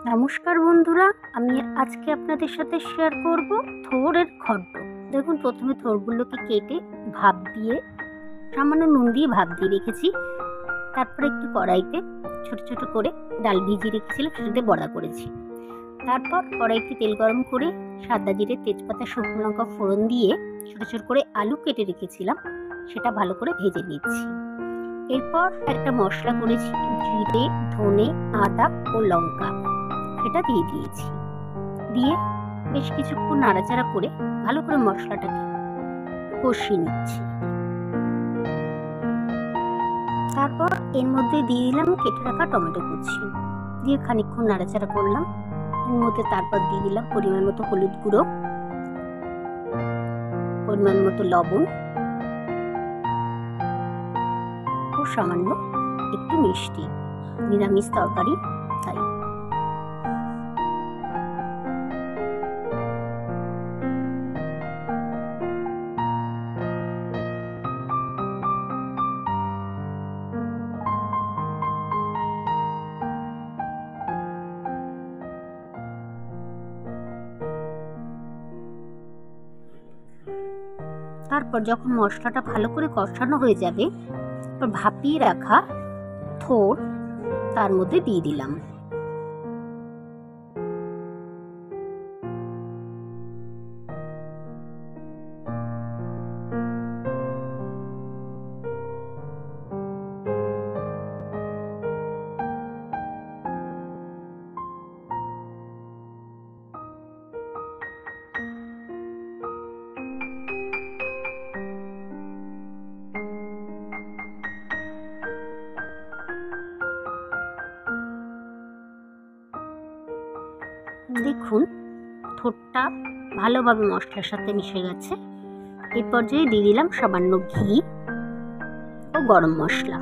নমস্কার বন্ধুরা, আমি আজকে আপনাদের সাথে শেয়ার করব থোড়ের ঘন্ট। দেখুন, প্রথমে থোড়গুলোকে কেটে ভাপ দিয়ে সামান্য নুন দিয়ে ভাপ দিয়ে রেখেছি। তারপরে একটু কড়াইতে ছোট ছোট করে ডাল ভিজিয়ে রেখেছিলাম, সেটাতে বড়া করেছি। তারপর কড়াইতে তেল গরম করে সাদা জিরে, তেজপাতা, শুকনো লঙ্কা ফোড়ন দিয়ে ছোট ছোট করে আলু কেটে রেখেছিলাম, সেটা ভালো করে ভেজে নিচ্ছি। এরপর একটা মশলা করেছি, জিরে, ধনে, আদা ও লঙ্কা, সেটা দিয়ে দিয়েছি। দিয়ে বেশ কিছুক্ষণ নাড়াচাড়া করে ভালো করে মশলাটাকে কষিয়ে নিচ্ছি। তারপর এর মধ্যে দিয়ে দিলাম কেটে রাখা টমেটো কুচি, দিয়ে খানিকক্ষণ নাড়াচাড়া করলাম। এর মধ্যে তারপর দিয়ে দিলাম পরিমাণ মতো হলুদ গুঁড়ো, পরিমাণ মতো লবণ ও সামান্য একটু মিষ্টি। নিরামিষ তরকারি তাই। তারপর যখন মশলাটা ভালো করে কষানো হয়ে যাবে, ভাপিয়ে রাখা থোড় তার মধ্যে দিয়ে দিলাম। দেখুন, থোড়টা ভালোভাবে মশলার সাথে মিশে গেছে। এই পর্যায়ে দিয়ে দিলাম সামান্য ঘি ও গরম মশলা।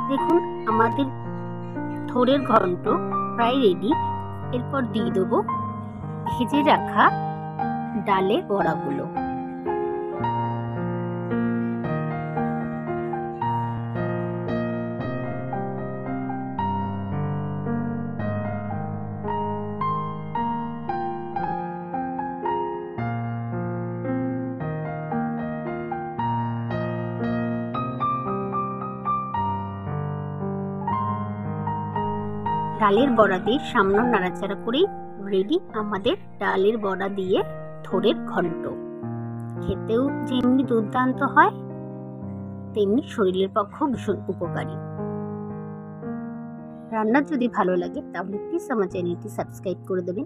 দেখুন, আমাদের থোড়ের ঘন্ট প্রায় রেডি। এরপর দিয়ে দেবো ভেজে রাখা ডালের বড়াগুলো। ডালের বড়া দিয়ে সামান্য নাড়াচাড়া করেই রেডি আমাদের ডালের বড়া দিয়ে থোড়ের ঘন্ট। খেতেও যেমনি দুর্দান্ত হয়, তেমনি শরীরের পক্ষেও ভীষণ উপকারী। রান্না যদি ভালো লাগে তাহলে প্লিজ আমার চ্যানেলটি সাবস্ক্রাইব করে দেবেন।